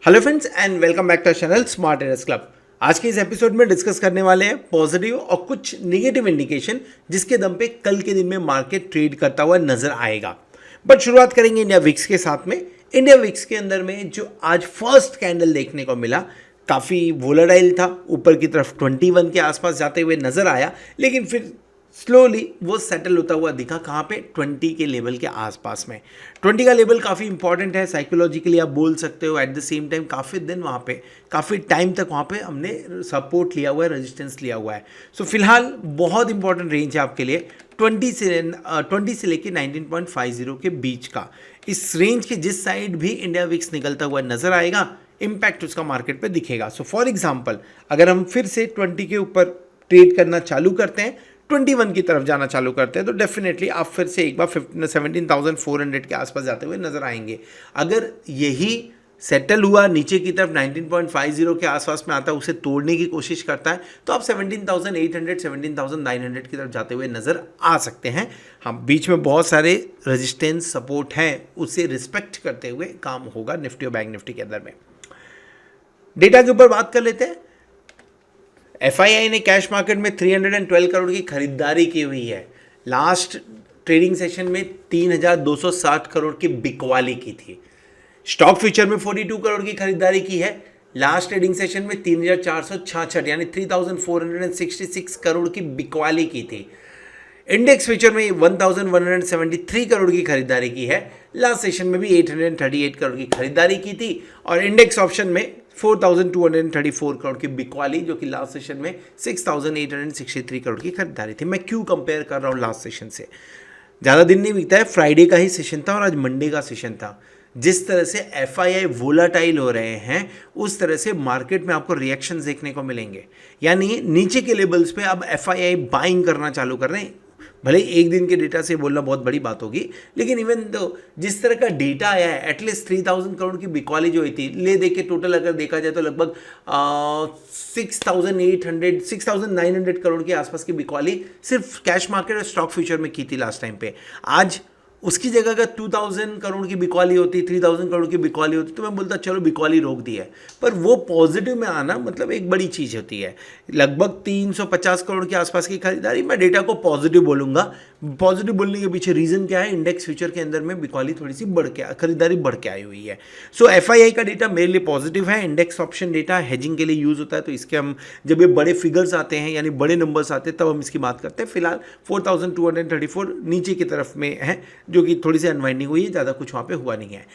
Hello friends and welcome back to channel smart traders club. आज के इस episode में डिस्कस करने वाले हैं पॉजिटिव और कुछ नेगेटिव इंडिकेशन जिसके दम पे कल के दिन में मार्केट ट्रेड करता हुआ नजर आएगा। बट शुरुआत करेंगे इंडिया विक्स के साथ में। इंडिया विक्स के अंदर में जो आज फर्स्ट कैंडल देखने को मिला काफ़ी वोलेटाइल था, ऊपर की तरफ 21 के आसपास जाते हुए नजर आया, लेकिन फिर स्लोली वो सेटल होता हुआ दिखा कहाँ पे 20 के लेवल के आसपास में। 20 का लेवल काफ़ी इंपॉर्टेंट है, साइकोलॉजिकली आप बोल सकते हो। एट द सेम टाइम काफ़ी दिन वहाँ पे काफ़ी टाइम तक वहाँ पे हमने सपोर्ट लिया हुआ है, रेजिस्टेंस लिया हुआ है। सो फिलहाल बहुत इंपॉर्टेंट रेंज है आपके लिए 20 से लेके 19.50 के बीच का। इस रेंज के जिस साइड भी इंडिया विक्स निकलता हुआ नजर आएगा, इम्पैक्ट उसका मार्केट पे दिखेगा। सो फॉर एग्जांपल अगर हम फिर से 20 के ऊपर ट्रेड करना चालू करते हैं, 21 की तरफ जाना चालू करते हैं, तो डेफिनेटली आप फिर से एक बार 17,400 के आसपास जाते हुए नजर आएंगे। अगर यही सेटल हुआ नीचे की तरफ 19.50 के आसपास में आता है, उसे तोड़ने की कोशिश करता है, तो आप 17,800 17,900 की तरफ जाते हुए नजर आ सकते हैं। हाँ, बीच में बहुत सारे रेजिस्टेंस सपोर्ट हैं, उसे रिस्पेक्ट करते हुए काम होगा निफ्टी और बैंक निफ्टी के अंदर में। डेटा के ऊपर बात कर लेते हैं। एफआईआई ने कैश मार्केट में 312 करोड़ की खरीदारी की हुई है। लास्ट ट्रेडिंग सेशन में 3,260 करोड़ की बिकवाली की थी। स्टॉक फ्यूचर में 42 करोड़ की खरीदारी की है। लास्ट ट्रेडिंग सेशन में 3,466 यानी 3,466 करोड़ की बिकवाली की थी। इंडेक्स फ्यूचर में 1,173 करोड़ की खरीदारी की है। लास्ट सेशन में भी 838 करोड़ की खरीदारी की थी और इंडेक्स ऑप्शन में 4,234 करोड़ की बिकवाली, जो कि लास्ट सेशन में 6,863 करोड़ की खरीदारी थी। मैं क्यों कंपेयर कर रहा हूँ लास्ट सेशन से? ज़्यादा दिन नहीं बीता है, फ्राइडे का ही सेशन था और आज मंडे का सेशन था। जिस तरह से एफआईआई वोलाटाइल हो रहे हैं, उस तरह से मार्केट में आपको रिएक्शंस देखने को मिलेंगे। यानी नीचे के लेवल्स पे अब एफआईआई बाइंग करना चालू कर रहे हैं। भले एक दिन के डेटा से बोलना बहुत बड़ी बात होगी, लेकिन इवन तो जिस तरह का डेटा आया है, एटलीस्ट 3,000 करोड़ की बिकवाली जो हुई थी, ले दे के टोटल अगर देखा जाए तो लगभग 6,900 करोड़ के आसपास की बिकवाली सिर्फ कैश मार्केट और स्टॉक फ्यूचर में की थी लास्ट टाइम पे। आज उसकी जगह अगर 2,000 करोड़ की बिकवाली होती, 3,000 करोड़ की बिकवाली होती, तो मैं बोलता चलो बिकवाली रोक दी है। पर वो पॉजिटिव में आना मतलब एक बड़ी चीज़ होती है। लगभग 350 करोड़ के आसपास की खरीदारी, मैं डेटा को पॉजिटिव बोलूँगा। पॉजिटिव बोलने के पीछे रीज़न क्या है? इंडेक्स फ्यूचर के अंदर में बिकवाली थोड़ी सी खरीदारी बढ़ के आई हुई है। सो एफआईआई का डेटा मेरे लिए पॉजिटिव है। इंडेक्स ऑप्शन डेटा हेजिंग के लिए यूज़ होता है, तो इसके हम जब ये बड़े फिगर्स आते हैं यानी बड़े नंबर्स आते हैं तब हम इसकी बात करते हैं। फिलहाल 4,234 नीचे की तरफ में है, जो कि थोड़ी सी अनवाइंडिंग हुई है, ज़्यादा कुछ वहाँ पे हुआ नहीं है।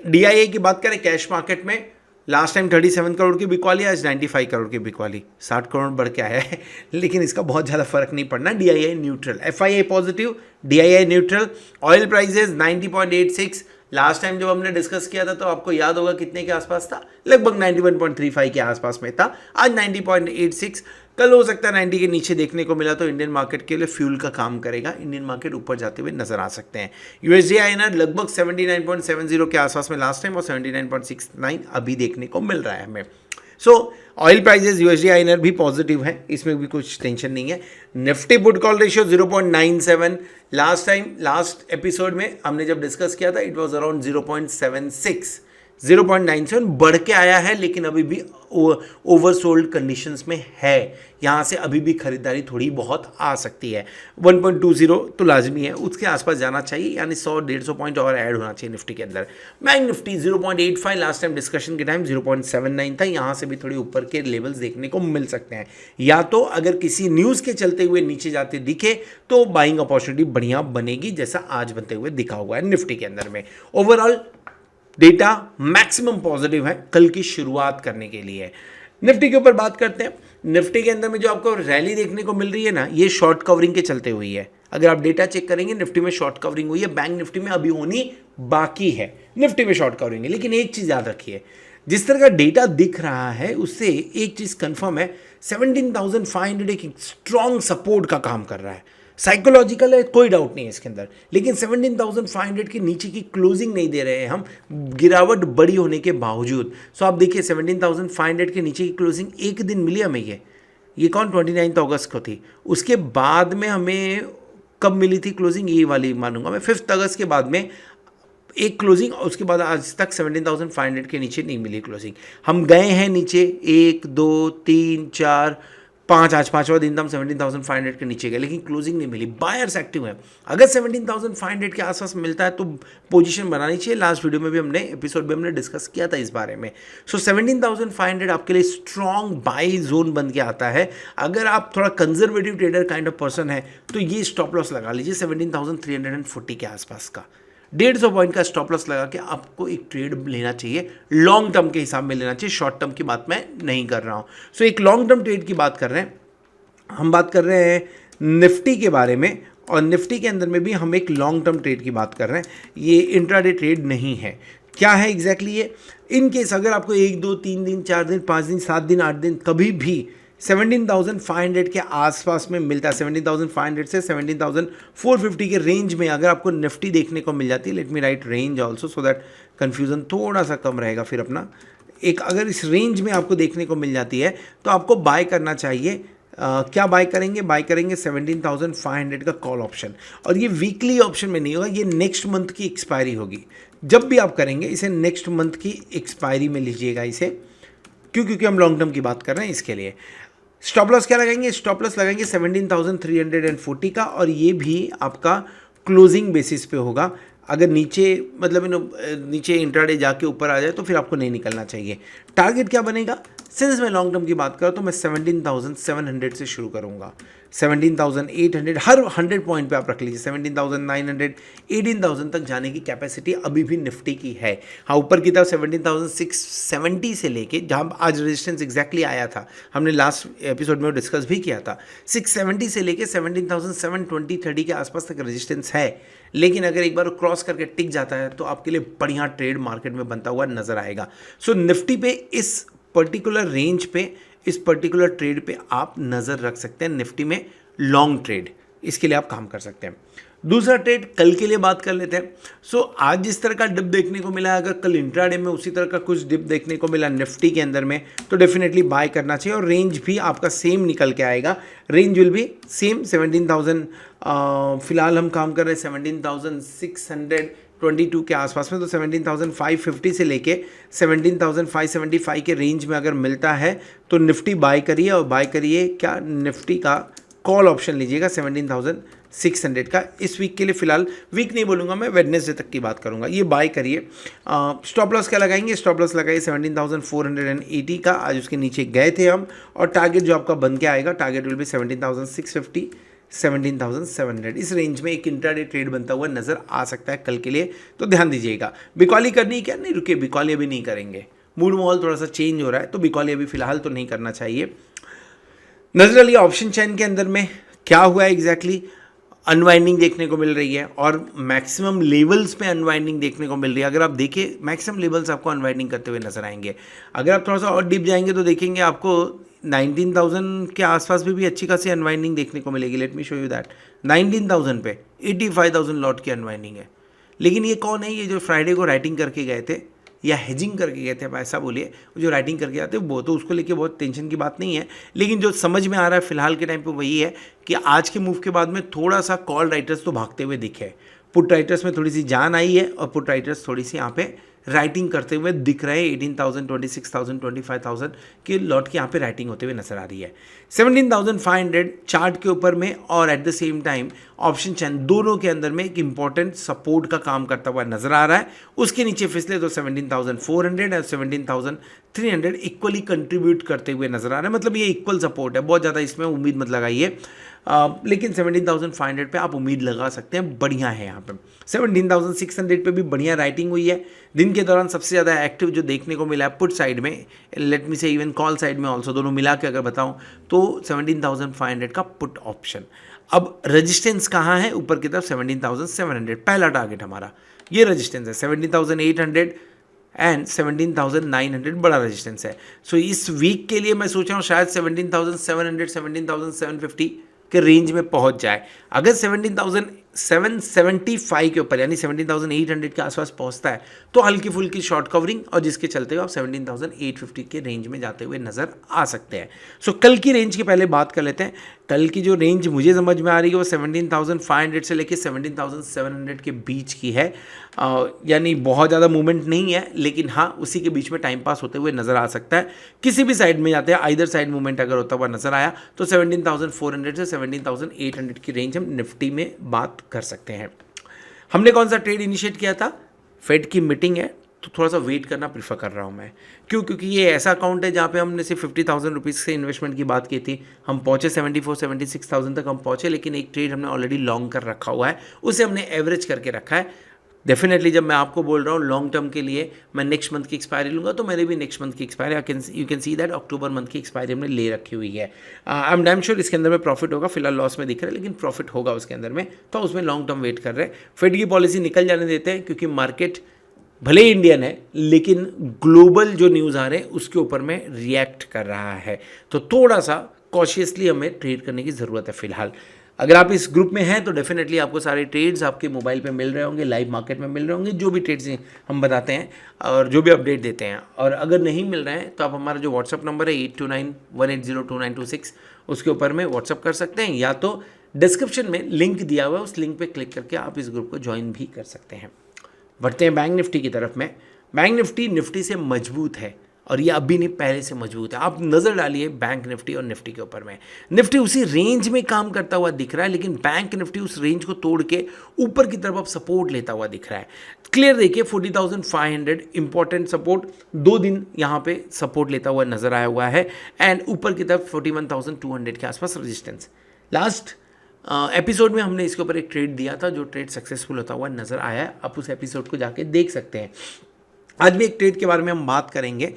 डीआईए की बात करें कैश मार्केट में, लास्ट टाइम 37 करोड़ की बिकवाली, आज 95 करोड़ की बिकवाली, 60 करोड़ बढ़ के आया है, लेकिन इसका बहुत ज़्यादा फर्क नहीं पड़ना। DII neutral, FII positive, DII neutral. Oil prices 90.86, last time जब हमने डिस्कस किया था तो आपको याद होगा कितने के आसपास था, लगभग 91.35 के आसपास में था। आज 90.86, कल हो सकता है 90 के नीचे देखने को मिला, तो इंडियन मार्केट के लिए फ्यूल का काम करेगा। इंडियन मार्केट ऊपर जाते हुए नजर आ सकते हैं। यूएसडी आईएनआर लगभग 79.70 के आसपास में लास्ट टाइम और 79.69 अभी देखने को मिल रहा है हमें। सो ऑयल प्राइसेस, यूएसडी आईएनआर भी पॉजिटिव है, इसमें भी कुछ टेंशन नहीं है। Nifty put call ratio 0.97, last episode में हमने जब डिस्कस किया था इट वाज अराउंड 0.76, 0.97 बढ़ के आया है, लेकिन अभी भी ओवरसोल्ड कंडीशंस में है। यहाँ से अभी भी खरीदारी थोड़ी बहुत आ सकती है। 1.20 तो लाजमी है, उसके आसपास जाना चाहिए, यानी 100-150 पॉइंट और ऐड होना चाहिए निफ्टी के अंदर। Bank Nifty 0.85, last time discussion के टाइम 0.79 था, यहाँ से भी थोड़ी ऊपर के लेवल्स देखने को मिल सकते हैं। या तो अगर किसी न्यूज़ के चलते हुए नीचे जाते दिखे तो बाइंग अपॉर्चुनिटी बढ़िया बनेगी, जैसा आज बनते हुए दिखा हुआ है निफ्टी के अंदर में। ओवरऑल डेटा मैक्सिमम पॉजिटिव है कल की शुरुआत करने के लिए। निफ्टी के ऊपर बात करते हैं। निफ्टी के अंदर में जो आपको रैली देखने को मिल रही है ना, ये शॉर्ट कवरिंग के चलते हुई है। अगर आप डेटा चेक करेंगे, निफ्टी में शॉर्ट कवरिंग हुई है, बैंक निफ्टी में अभी होनी बाकी है। निफ्टी में शॉर्ट कवरिंग है, लेकिन एक चीज याद रखिए, जिस तरह का डेटा दिख रहा है उससे एक चीज कंफर्म है, 17,500 एक स्ट्रॉन्ग सपोर्ट का काम कर रहा है। साइकोलॉजिकल है, कोई डाउट नहीं है इसके अंदर, लेकिन 17,500 के नीचे की क्लोजिंग नहीं दे रहे हैं हम, गिरावट बड़ी होने के बावजूद। सो आप देखिए 17,500 के नीचे की क्लोजिंग एक दिन मिली हमें, ये कौन 29 अगस्त को थी। उसके बाद में हमें कब मिली थी क्लोजिंग, ये वाली मानूंगा मैं 5 अगस्त के बाद में एक क्लोजिंग, उसके बाद आज तक 17,500 के नीचे नहीं मिली क्लोजिंग। हम गए हैं नीचे 1 2 3 4 5, आज पाँचवा दिन था हम 17,500 के नीचे गए, लेकिन क्लोजिंग नहीं मिली। बायर्स एक्टिव हैं। अगर 17,500 के आसपास मिलता है तो पोजीशन बनानी चाहिए। लास्ट वीडियो में भी हमने एपिसोड में हमने डिस्कस किया था इस बारे में। सो 17,500 आपके लिए स्ट्रॉन्ग बाई जोन बन के आता है। अगर आप थोड़ा conservative trader kind of person है तो ये स्टॉप लॉस लगा लीजिए 17,340 के आसपास का। 150 पॉइंट का स्टॉप लॉस लगा के आपको एक ट्रेड लेना चाहिए, लॉन्ग टर्म के हिसाब में लेना चाहिए। शॉर्ट टर्म की बात मैं नहीं कर रहा हूं। सो एक लॉन्ग टर्म ट्रेड की बात कर रहे हैं हम। बात कर रहे हैं निफ्टी के बारे में, और निफ्टी के अंदर में भी हम एक लॉन्ग टर्म ट्रेड की बात कर रहे हैं। ये इंट्राडे ट्रेड नहीं है। क्या है एग्जैक्टली ये? इन केस अगर आपको 1 2 3 दिन 4 दिन 5 दिन 7 दिन 8 दिन कभी भी 17,500 के आसपास में मिलता है, 17,500 से 17,450 के रेंज में अगर आपको निफ्टी देखने को मिल जाती है, let me right range also so that confusion थोड़ा सा कम रहेगा फिर अपना। एक अगर इस रेंज में आपको देखने को मिल जाती है तो आपको बाय करना चाहिए। क्या बाय करेंगे? बाय करेंगे 17,500 का कॉल ऑप्शन, और ये वीकली ऑप्शन में नहीं होगा, ये नेक्स्ट मंथ की एक्सपायरी होगी। जब भी आप करेंगे इसे नेक्स्ट मंथ की एक्सपायरी में लीजिएगा इसे, क्योंकि हम लॉन्ग टर्म की बात कर रहे हैं इसके लिए। स्टॉप लॉस क्या लगाएंगे? स्टॉप लॉस लगाएंगे 17,340 का, और ये भी आपका क्लोजिंग बेसिस पे होगा। अगर नीचे मतलब नीचे इंट्राडे जाके ऊपर आ जाए तो फिर आपको नहीं निकलना चाहिए। टारगेट क्या बनेगा? सिंस मैं लॉन्ग टर्म की बात करूँ तो मैं 17,700 से शुरू करूँगा। 17,800 हर 100 पॉइंट पे आप रख लीजिए। 17,900 18,000 तक जाने की कैपेसिटी अभी भी निफ्टी की है। हाँ, ऊपर की तरफ 17,670 से लेके जहाँ आज रेजिस्टेंस एग्जैक्टली आया था, हमने लास्ट एपिसोड में डिस्कस भी किया था, 670 से लेके 17,720-30 के आसपास तक रेजिस्टेंस है। लेकिन अगर एक बार क्रॉस करके टिक जाता है तो आपके लिए बढ़िया ट्रेड मार्केट में बनता हुआ नजर आएगा। सो निफ्टी पे इस पर्टिकुलर रेंज पे, इस पर्टिकुलर ट्रेड पे आप नज़र रख सकते हैं। निफ्टी में लॉन्ग ट्रेड, इसके लिए आप काम कर सकते हैं। दूसरा ट्रेड कल के लिए बात कर लेते हैं। सो आज जिस तरह का डिप देखने को मिला, अगर कल इंट्राडे में उसी तरह का कुछ डिप देखने को मिला निफ्टी के अंदर में, तो डेफिनेटली बाय करना चाहिए। और रेंज भी आपका सेम निकल के आएगा। रेंज विल भी सेम 17,000, फिलहाल हम काम कर रहे हैं 17,622 के आसपास में, तो 17,550 से लेके 17,575 के रेंज में अगर मिलता है तो निफ्टी बाय करिए। और बाय करिए क्या? निफ्टी का कॉल ऑप्शन लीजिएगा 17,600 का। इस वीक के लिए फिलहाल, वीक नहीं बोलूँगा मैं, वेडनेसडे तक की बात करूँगा। ये बाय करिए। स्टॉप लॉस क्या लगाएंगे? स्टॉप लॉस लगाइए 17,480 का। आज उसके नीचे गए थे हम, और टारगेट जो आपका बन के आएगा, टारगेट विल भी 17,650 17,700। इस रेंज में एक इंट्राडे ट्रेड बनता हुआ नजर आ सकता है कल के लिए, तो ध्यान दीजिएगा। बिकॉली करनी क्या? नहीं, रुकिए, बिकॉली अभी नहीं करेंगे। मूड माहौल थोड़ा सा चेंज हो रहा है, तो बिकॉली अभी फिलहाल तो नहीं करना चाहिए। नजर डालिए ऑप्शन चैन के अंदर में क्या हुआ है एग्जैक्टली। अनवाइंडिंग देखने को मिल रही है, और मैक्सिमम लेवल्स पे अनवाइंडिंग देखने को मिल रही है। अगर आप देखिए मैक्सिमम लेवल्स आपको अनवाइंडिंग करते हुए नजर आएंगे। अगर आप थोड़ा सा और डीप जाएंगे तो देखेंगे आपको 19,000 के आसपास भी अच्छी खासी अनवाइंडिंग देखने को मिलेगी। Let me show you that. 19,000 पे 85,000 लॉट की अनवाइंडिंग है। लेकिन ये कौन है? ये जो फ्राइडे को राइटिंग करके गए थे या हेजिंग करके गए थे, आप ऐसा बोलिए, जो राइटिंग करके आते हैं वो, तो उसको लेके बहुत टेंशन की बात नहीं है। लेकिन जो समझ में आ रहा है फिलहाल के टाइम पे वही है कि आज के मूव के बाद में थोड़ा सा कॉल राइटर्स तो भागते हुए दिखे। पुट राइटर्स में थोड़ी सी जान आई है, और पुट राइटर्स थोड़ी सी यहाँ पे राइटिंग करते हुए दिख रहे हैं। 18,000 26,000 25,000 के लॉट की यहाँ पे राइटिंग होते हुए नजर आ रही है। 17,500 चार्ट के ऊपर में, और at the same time option चैन, दोनों के अंदर में एक इंपॉर्टेंट सपोर्ट का काम करता हुआ नजर आ रहा है। उसके नीचे फिसले तो 17,400 और 17,300 इक्वली कंट्रीब्यूट करते हुए नजर आ रहा है। मतलब ये इक्वल सपोर्ट है, बहुत ज़्यादा इसमें उम्मीद मत लगाइए। लेकिन 17,500 पे आप उम्मीद लगा सकते हैं, बढ़िया है। यहाँ पे 17,600 पे भी बढ़िया राइटिंग हुई है। दिन के दौरान सबसे ज़्यादा एक्टिव जो देखने को मिला है पुट साइड में, लेट मी से इवन कॉल साइड में ऑल्सो, दोनों मिला के अगर बताऊं तो 17,500 का पुट ऑप्शन। अब रेजिस्टेंस कहाँ है? ऊपर की तरफ 17,700, पहला टारगेट हमारा ये रेजिस्टेंस है। 17,800 एंड 17,900 बड़ा रेजिस्टेंस है। सो इस वीक के लिए मैं सोच रहा हूँ शायद 17,700 17,750 के रेंज में पहुंच जाए। अगर 775 के ऊपर यानी 17,800 के आसपास पहुंचता है तो हल्की फुल्की शॉर्ट कवरिंग, और जिसके चलते हुए आप 17,850 के रेंज में जाते हुए नजर आ सकते हैं। सो कल की रेंज की पहले बात कर लेते हैं। कल की जो रेंज मुझे समझ में आ रही है वो 17,500 से लेके 17,700 के बीच की है। यानी बहुत ज़्यादा मूवमेंट नहीं है, लेकिन हाँ उसी के बीच में टाइम पास होते हुए नजर आ सकता है। किसी भी साइड में जाते हैं, आइदर साइड मूवमेंट अगर होता हुआ नजर आया तो 17,400 से 17,800 की रेंज हम निफ्टी में बात कर सकते हैं। हमने कौन सा ट्रेड इनिशिएट किया था? फेड की मीटिंग है तो थोड़ा सा वेट करना प्रीफर कर रहा हूँ मैं। क्यों? क्योंकि ये ऐसा अकाउंट है जहाँ पे हमने सिर्फ 50,000 रुपीज़ से इन्वेस्टमेंट की बात की थी। हम पहुँचे 76,000 तक हम पहुँचे, लेकिन एक ट्रेड हमने ऑलरेडी लॉन्ग कर रखा हुआ है, उसे हमने एवरेज करके रखा है। डेफिनेटली जब मैं आपको बोल रहा हूँ लॉन्ग टर्म के लिए मैं नेक्स्ट मंथ की एक्सपायरी लूँगा, तो मैंने भी नेक्स्ट मंथ की expiry you can see that October month की एक्सपायरी हमने ले रखी हुई है। आई एम डैम श्योर इसके अंदर में प्रॉफिट होगा, फिलहाल लॉस में दिख रहा है लेकिन प्रॉफिट होगा उसके अंदर में, तो उसमें लॉन्ग टर्म वेट कर रहे हैं। फेड की पॉलिसी निकल जाने देते हैं, क्योंकि मार्केट भले ही इंडियन है लेकिन ग्लोबल जो न्यूज़ आ रहे हैं उसके ऊपर में रिएक्ट कर रहा है, तो थोड़ा सा कॉशियसली हमें ट्रेड करने की ज़रूरत है फिलहाल। अगर आप इस ग्रुप में हैं तो डेफिनेटली आपको सारे ट्रेड्स आपके मोबाइल पे मिल रहे होंगे, लाइव मार्केट में मिल रहे होंगे, जो भी ट्रेड्स हम बताते हैं और जो भी अपडेट देते हैं। और अगर नहीं मिल रहे हैं तो आप हमारा जो व्हाट्सअप नंबर है 8291802926 उसके ऊपर में व्हाट्सअप कर सकते हैं, या तो डिस्क्रिप्शन में लिंक दिया हुआ है उस लिंक पर क्लिक करके आप इस ग्रुप को ज्वाइन भी कर सकते हैं। बढ़ते हैं बैंक निफ्टी की तरफ में। बैंक निफ्टी से मजबूत है और ये अभी नहीं पहले से मजबूत है। आप नज़र डालिए बैंक निफ्टी और निफ्टी के ऊपर में, निफ्टी उसी रेंज में काम करता हुआ दिख रहा है, लेकिन बैंक निफ्टी उस रेंज को तोड़ के ऊपर की तरफ अब सपोर्ट लेता हुआ दिख रहा है। क्लियर देखिए 40,500 इंपॉर्टेंट सपोर्ट, 2 दिन यहाँ पे सपोर्ट लेता हुआ नजर आया हुआ है, एंड ऊपर की तरफ 41,200 के आसपास रेजिस्टेंस। लास्ट एपिसोड में हमने इसके ऊपर एक ट्रेड दिया था जो ट्रेड सक्सेसफुल होता हुआ नजर आया है, आप उस एपिसोड को जाके देख सकते हैं। आज भी एक ट्रेड के बारे में हम बात करेंगे।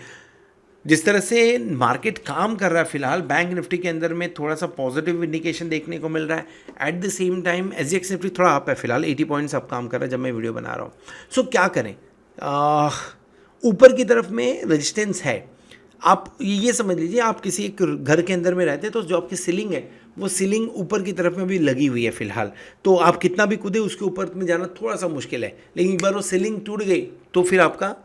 जिस तरह से मार्केट काम कर रहा है फिलहाल, बैंक निफ्टी के अंदर में थोड़ा सा पॉजिटिव इंडिकेशन देखने को मिल रहा है। At the same time SGX Nifty थोड़ा अप है फिलहाल, 80 पॉइंट्स अप काम कर रहा है जब मैं वीडियो बना रहा हूँ। सो क्या करें? ऊपर की तरफ में रेजिस्टेंस है। आप ये समझ लीजिए आप किसी एक घर के अंदर में रहते हैं तो जो आपकी सीलिंग है वो सीलिंग ऊपर की तरफ में भी लगी हुई है फिलहाल, तो आप कितना भी कूदे उसके ऊपर में जाना थोड़ा सा मुश्किल है, लेकिन एक बार वो सीलिंग टूट गई तो फिर आपका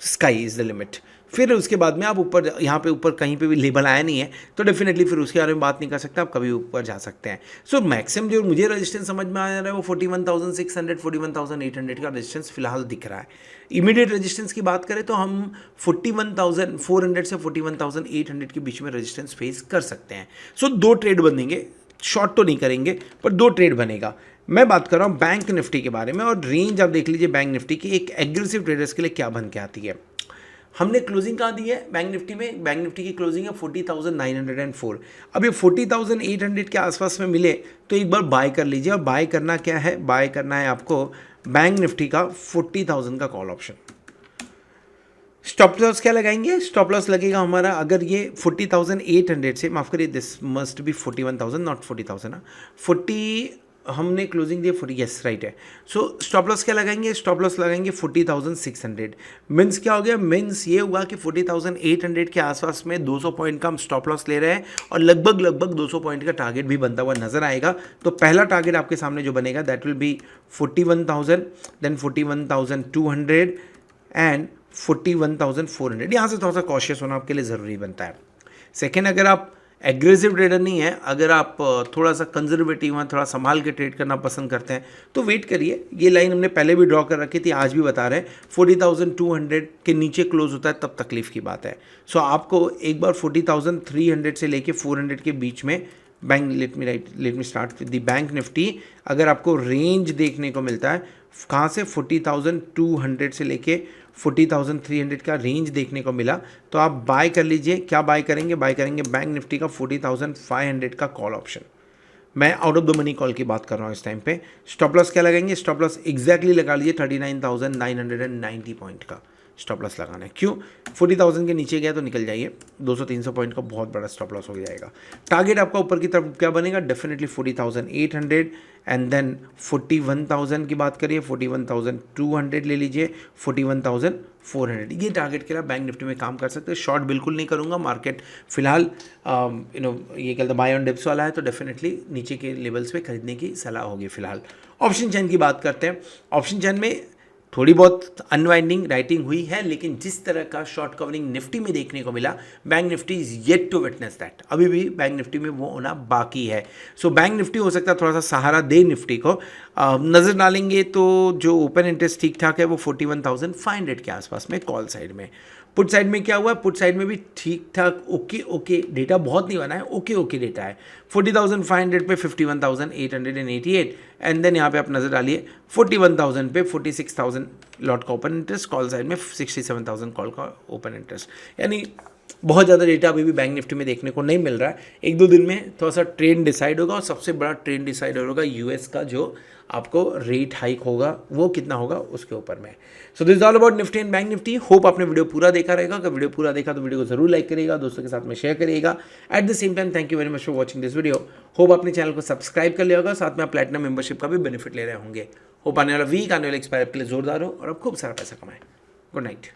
स्काई इज़ द लिमिट। फिर उसके बाद में आप ऊपर, यहाँ पे ऊपर कहीं पे भी लेबल आया नहीं है तो डेफिनेटली फिर उसके बारे में बात नहीं कर सकते, आप कभी ऊपर जा सकते हैं। सो मैक्सिमम जो मुझे रेजिस्टेंस समझ में आ रहा है वो 41,600 41,800 का रेजिस्टेंस फिलहाल दिख रहा है। इमीडिएट रेजिस्टेंस की बात करें तो हम 41,400 से 41,800 के बीच में रेजिस्टेंस फेस कर सकते हैं। सो 2 ट्रेड बनेंगे, शॉर्ट तो नहीं करेंगे पर 2 ट्रेड बनेगा। मैं बात कर रहा हूँ बैंक निफ्टी के बारे में, और रेंज आप देख लीजिए बैंक निफ्टी की एक एग्रेसिव ट्रेडर्स के लिए क्या बन के आती है। हमने क्लोजिंग कहाँ दी है बैंक निफ्टी में? बैंक निफ्टी की क्लोजिंग है 40,904। अब ये 40,800 के आसपास में मिले तो एक बार बाय कर लीजिए। और बाय करना क्या है? बाय करना है आपको बैंक निफ्टी का 40,000 का कॉल ऑप्शन। स्टॉप लॉस क्या लगाएंगे? स्टॉप लॉस लगेगा हमारा, अगर ये 40,800 से, माफ करिए दिस मस्ट बी 41,000 नॉट 40,000 ना, 40 हमने क्लोजिंग दी 40, यस राइट है। सो स्टॉप लॉस क्या लगाएंगे? स्टॉप लॉस लगाएंगे 40,600। मीन्स क्या हो गया? मीन्स ये हुआ कि 40,800 के आसपास में 200 पॉइंट का हम स्टॉप लॉस ले रहे हैं और लगभग 200 पॉइंट का टारगेट भी बनता हुआ नजर आएगा। तो पहला टारगेट आपके सामने जो बनेगा that will be 41,000, then 41,200 and 41,400। यहाँ से थोड़ा सा कॉशियस होना आपके लिए ज़रूरी बनता है। सेकेंड, अगर आप एग्रेसिव ट्रेडर नहीं है, अगर आप थोड़ा सा कंजर्वेटिव हैं, थोड़ा संभाल के ट्रेड करना पसंद करते हैं तो वेट करिए। ये लाइन हमने पहले भी ड्रॉ कर रखी थी, आज भी बता रहे हैं 40,200 के नीचे क्लोज होता है तब तकलीफ की बात है। सो आपको एक बार 40,300 से लेके 400 के बीच में bank, let me start with the bank Nifty. अगर आपको रेंज देखने को मिलता है कहाँ से, 40,200 से लेके 40,300 का रेंज देखने को मिला तो आप बाय कर लीजिए। क्या बाय करेंगे? बाय करेंगे बैंक निफ्टी का 40,500 का कॉल ऑप्शन। मैं out of the money call की बात कर रहा हूँ इस टाइम पे। स्टॉप लॉस क्या लगाएंगे? स्टॉप लॉस एग्जैक्टली लगा लीजिए 39,990 पॉइंट का। स्टॉप लॉस लगाना है। क्यों? 40,000 के नीचे गया तो निकल जाइए, 200-300 पॉइंट का बहुत बड़ा स्टॉप लॉस हो जाएगा। टारगेट आपका ऊपर की तरफ क्या बनेगा? डेफिनेटली 40,800 एंड देन 41,000 की बात करिए, 41,200 ले लीजिए, 41,400, ये टारगेट के लिए बैंक निफ्टी में काम कर सकते हैं। शॉर्ट बिल्कुल नहीं करूँगा, मार्केट फिलहाल ये कहते हैं बाय ऑन डिप्स वाला है, तो डेफिनेटली नीचे के लेवल्स पे खरीदने की सलाह होगी फिलहाल। ऑप्शन चेन की बात करते हैं। ऑप्शन चेन में थोड़ी बहुत अनवाइंडिंग राइटिंग हुई है, लेकिन जिस तरह का शॉर्ट कवरिंग निफ्टी में देखने को मिला, bank Nifty is yet to witness that. अभी भी बैंक निफ्टी में वो होना बाकी है। सो बैंक निफ्टी हो सकता है थोड़ा सा सहारा दे निफ्टी को। नज़र डालेंगे तो जो ओपन इंटरेस्ट ठीक ठाक है वो 41,500 के आसपास में कॉल साइड में। पुट साइड में क्या हुआ? पुट साइड में भी ठीक ठाक ओके डेटा, बहुत नहीं बना है, ओके डेटा है। 40,500 पे 51,888 एंड देन यहाँ पे आप नज़र डालिए 41,000 पे 46,000 लॉट का ओपन इंटरेस्ट, कॉल साइड में 67,000 कॉल का ओपन इंटरेस्ट। यानी बहुत ज़्यादा डेटा अभी भी बैंक निफ्टी में देखने को नहीं मिल रहा है। 1-2 दिन में थोड़ा सा ट्रेंड डिसाइड होगा, और सबसे बड़ा ट्रेंड डिसाइड होगा यूएस का जो आपको रेट हाइक होगा वो कितना होगा उसके ऊपर में। So this is all about Nifty and bank Nifty. Hope आपने वीडियो पूरा देखा रहेगा। अगर वीडियो पूरा देखा तो वीडियो को जरूर लाइक करिएगा, दोस्तों के साथ में शेयर करिएगा। At the same time thank you very much for watching this video. Hope आपने चैनल को सब्सक्राइब कर लिया होगा, साथ में आप प्लैटिनम मेंबरशिप का भी बेनिफिट ले रहे होंगे। होप आने वाला वीक, आने वाले एक्सपायर के लिए जोरदार हो और आप खूब सारा पैसा कमाएं। Good night.